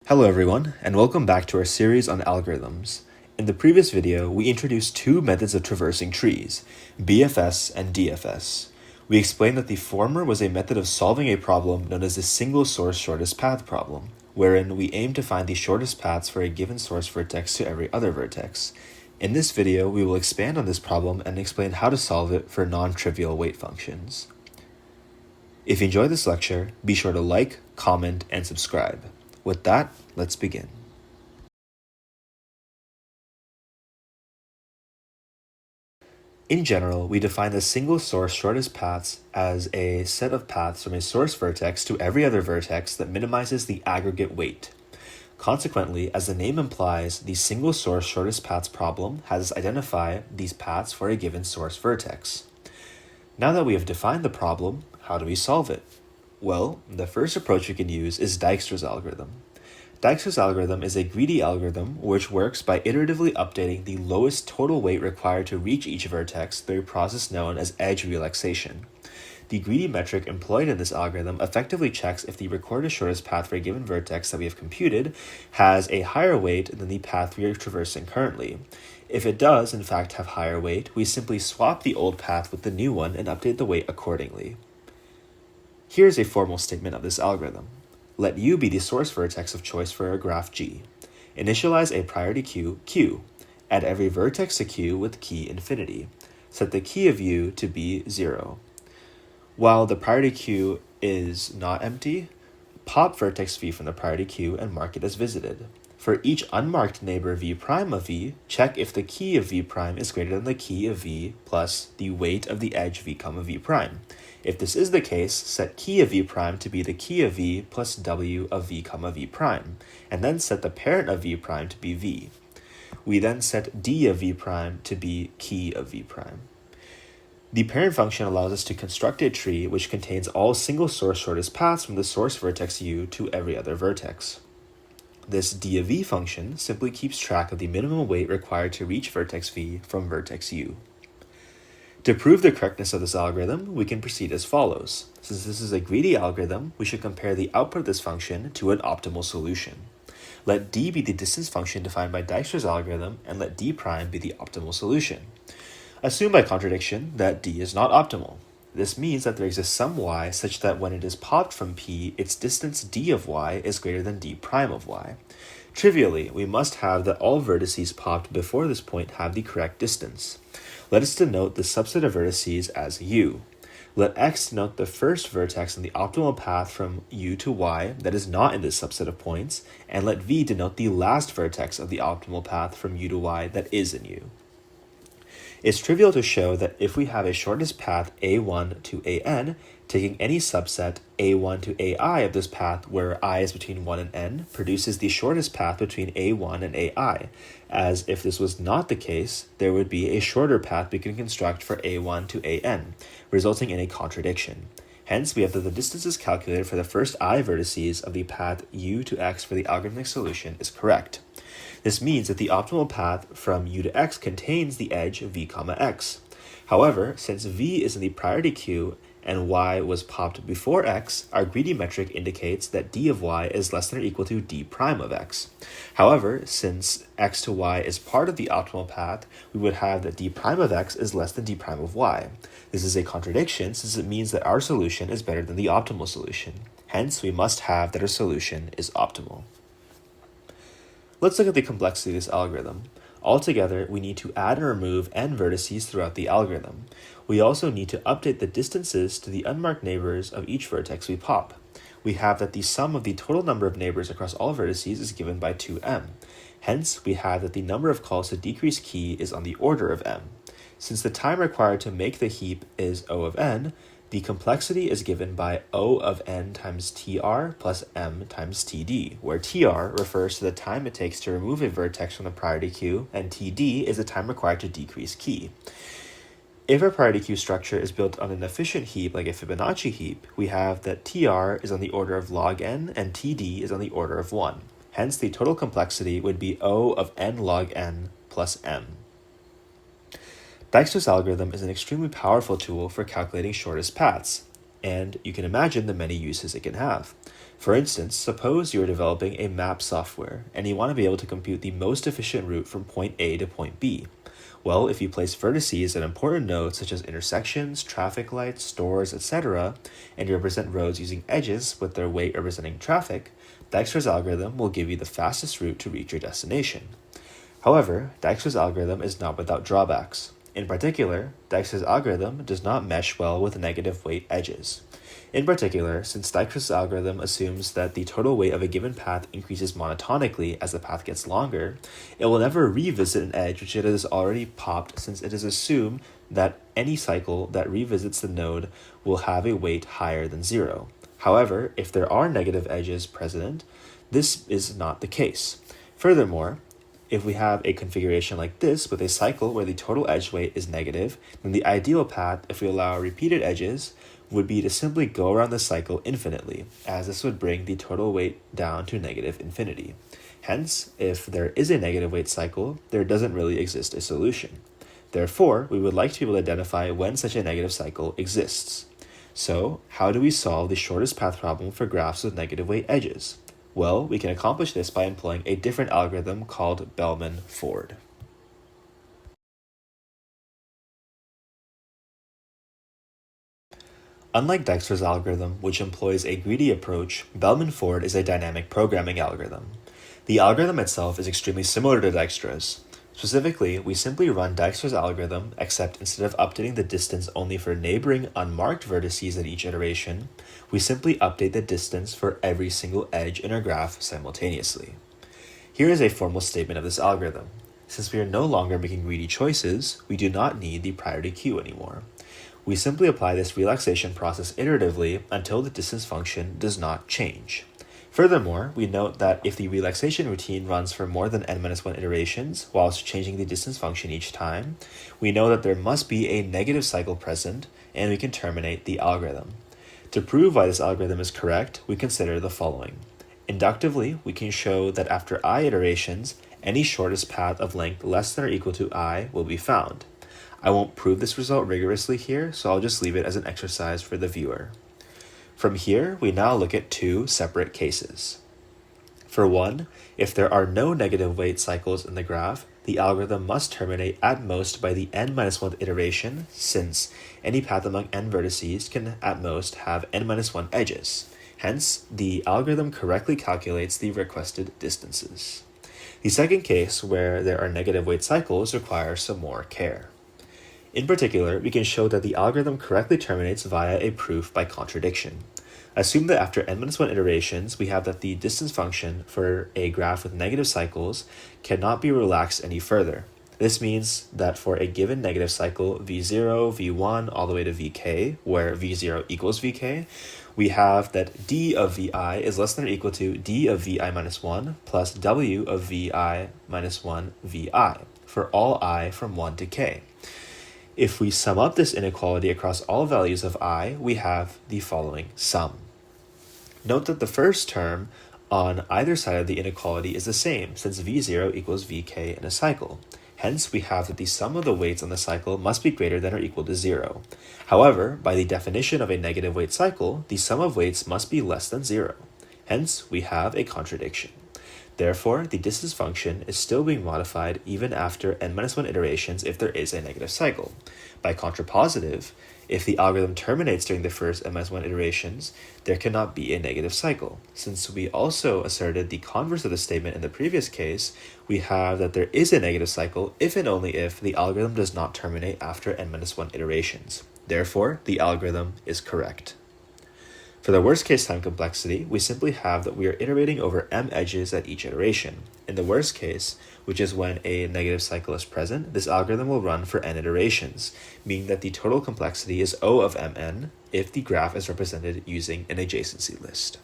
Hello everyone, and welcome back to our series on algorithms. In the previous video, we introduced two methods of traversing trees, BFS and DFS. We explained that the former was a method of solving a problem known as the single source shortest path problem, wherein we aim to find the shortest paths for a given source vertex to every other vertex. In this video, we will expand on this problem and explain how to solve it for non-trivial weight functions. If you enjoyed this lecture, be sure to like, comment, and subscribe. With that, let's begin. In general, we define the single source shortest paths as a set of paths from a source vertex to every other vertex that minimizes the aggregate weight. Consequently, as the name implies, the single source shortest paths problem has us identify these paths for a given source vertex. Now that we have defined the problem, how do we solve it? Well, the first approach we can use is Dijkstra's algorithm. Dijkstra's algorithm is a greedy algorithm which works by iteratively updating the lowest total weight required to reach each vertex through a process known as edge relaxation. The greedy metric employed in this algorithm effectively checks if the recorded shortest path for a given vertex that we have computed has a higher weight than the path we are traversing currently. If it does, in fact, have higher weight, we simply swap the old path with the new one and update the weight accordingly. Here's a formal statement of this algorithm. Let U be the source vertex of choice for a graph G. Initialize a priority queue Q. Add every vertex to Q with key infinity. Set the key of U to be 0. While the priority queue is not empty, pop vertex V from the priority queue and mark it as visited. For each unmarked neighbor V prime of V, check if the key of V prime is greater than the key of V plus the weight of the edge V comma V prime. If this is the case, set key of V prime to be the key of V plus W of V comma V prime, and then set the parent of V prime to be V. We then set D of V prime to be key of V prime. The parent function allows us to construct a tree which contains all single source shortest paths from the source vertex U to every other vertex. This D of V function simply keeps track of the minimum weight required to reach vertex V from vertex U. To prove the correctness of this algorithm, we can proceed as follows. Since this is a greedy algorithm, we should compare the output of this function to an optimal solution. Let D be the distance function defined by Dijkstra's algorithm, and let D prime be the optimal solution. Assume by contradiction that D is not optimal. This means that there exists some y such that when it is popped from P, its distance D of y is greater than D prime of y. Trivially, we must have that all vertices popped before this point have the correct distance. Let us denote the subset of vertices as U. Let X denote the first vertex in the optimal path from U to Y that is not in this subset of points, and let V denote the last vertex of the optimal path from U to Y that is in U. It's trivial to show that if we have a shortest path A1 to AN, taking any subset A1 to AI of this path where I is between 1 and n produces the shortest path between A1 and AI, as if this was not the case, there would be a shorter path we can construct for A1 to AN, resulting in a contradiction. Hence, we have that the distances calculated for the first I vertices of the path U to X for the algorithmic solution is correct. This means that the optimal path from U to X contains the edge V comma X. However, since V is in the priority queue and Y was popped before X, our greedy metric indicates that D of Y is less than or equal to D prime of X. However, since X to Y is part of the optimal path, we would have that D prime of X is less than D prime of Y. This is a contradiction since it means that our solution is better than the optimal solution. Hence, we must have that our solution is optimal. Let's look at the complexity of this algorithm. Altogether, we need to add and remove n vertices throughout the algorithm. We also need to update the distances to the unmarked neighbors of each vertex we pop. We have that the sum of the total number of neighbors across all vertices is given by 2m. Hence, we have that the number of calls to decrease key is on the order of m. Since the time required to make the heap is O of n, the complexity is given by O of n times tr plus m times td, where tr refers to the time it takes to remove a vertex from the priority queue, and td is the time required to decrease key. If our priority queue structure is built on an efficient heap like a Fibonacci heap, we have that tr is on the order of log n and td is on the order of 1. Hence, the total complexity would be O of n log n plus m. Dijkstra's algorithm is an extremely powerful tool for calculating shortest paths. and you can imagine the many uses it can have. For instance, suppose you are developing a map software and you want to be able to compute the most efficient route from point A to point B. Well, if you place vertices at important nodes such as intersections, traffic lights, stores, etc., and you represent roads using edges with their weight representing traffic, Dijkstra's algorithm will give you the fastest route to reach your destination. However, Dijkstra's algorithm is not without drawbacks. In particular, Dijkstra's algorithm does not mesh well with negative weight edges. In particular, since Dijkstra's algorithm assumes that the total weight of a given path increases monotonically as the path gets longer, it will never revisit an edge which it has already popped, since it is assumed that any cycle that revisits the node will have a weight higher than 0. However, if there are negative edges present, this is not the case. Furthermore, if we have a configuration like this with a cycle where the total edge weight is negative, then the ideal path, if we allow repeated edges, would be to simply go around the cycle infinitely, as this would bring the total weight down to negative infinity. Hence, if there is a negative weight cycle, there doesn't really exist a solution. Therefore, we would like to be able to identify when such a negative cycle exists. So, how do we solve the shortest path problem for graphs with negative weight edges? Well, we can accomplish this by employing a different algorithm called Bellman-Ford. Unlike Dijkstra's algorithm, which employs a greedy approach, Bellman-Ford is a dynamic programming algorithm. The algorithm itself is extremely similar to Dijkstra's. Specifically, we simply run Dijkstra's algorithm, except instead of updating the distance only for neighboring unmarked vertices at each iteration, we simply update the distance for every single edge in our graph simultaneously. Here is a formal statement of this algorithm. Since we are no longer making greedy choices, we do not need the priority queue anymore. We simply apply this relaxation process iteratively until the distance function does not change. Furthermore, we note that if the relaxation routine runs for more than n-1 iterations whilst changing the distance function each time, we know that there must be a negative cycle present, and we can terminate the algorithm. To prove why this algorithm is correct, we consider the following. Inductively, we can show that after I iterations, any shortest path of length less than or equal to I will be found. I won't prove this result rigorously here, so I'll just leave it as an exercise for the viewer. From here, we now look at two separate cases. For one, if there are no negative weight cycles in the graph, the algorithm must terminate at most by the n-1 iteration, since any path among n vertices can at most have n-1 edges. Hence, the algorithm correctly calculates the requested distances. The second case, where there are negative weight cycles, requires some more care. In particular, we can show that the algorithm correctly terminates via a proof by contradiction. Assume that after n-1 iterations, we have that the distance function for a graph with negative cycles cannot be relaxed any further. This means that for a given negative cycle, v0, v1, all the way to vk, where v0 equals vk, we have that d of vi is less than or equal to d of vi minus 1 plus w of vi minus 1 vi, for all I from 1 to k. If we sum up this inequality across all values of I, we have the following sum. Note that the first term on either side of the inequality is the same, since v0 equals vk in a cycle. Hence, we have that the sum of the weights on the cycle must be greater than or equal to 0. However, by the definition of a negative weight cycle, the sum of weights must be less than 0. Hence, we have a contradiction. Therefore, the distance function is still being modified even after n-1 iterations if there is a negative cycle. By contrapositive, if the algorithm terminates during the first n-1 iterations, there cannot be a negative cycle. Since we also asserted the converse of the statement in the previous case, we have that there is a negative cycle if and only if the algorithm does not terminate after n-1 iterations. Therefore, the algorithm is correct. For the worst case time complexity, we simply have that we are iterating over m edges at each iteration. In the worst case, which is when a negative cycle is present, this algorithm will run for n iterations, meaning that the total complexity is O of mn if the graph is represented using an adjacency list.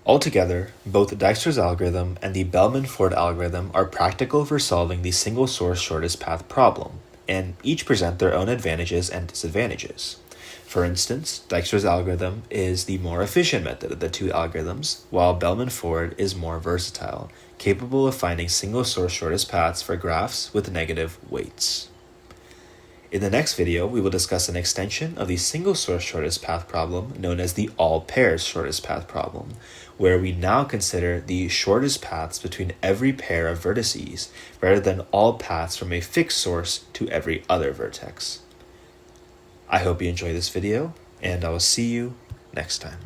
Altogether, both Dijkstra's algorithm and the Bellman-Ford algorithm are practical for solving the single source shortest path problem, and each present their own advantages and disadvantages. For instance, Dijkstra's algorithm is the more efficient method of the two algorithms, while Bellman-Ford is more versatile, capable of finding single-source shortest paths for graphs with negative weights. In the next video, we will discuss an extension of the single-source shortest path problem known as the all-pairs shortest path problem, where we now consider the shortest paths between every pair of vertices, rather than all paths from a fixed source to every other vertex. I hope you enjoy this video, and I will see you next time.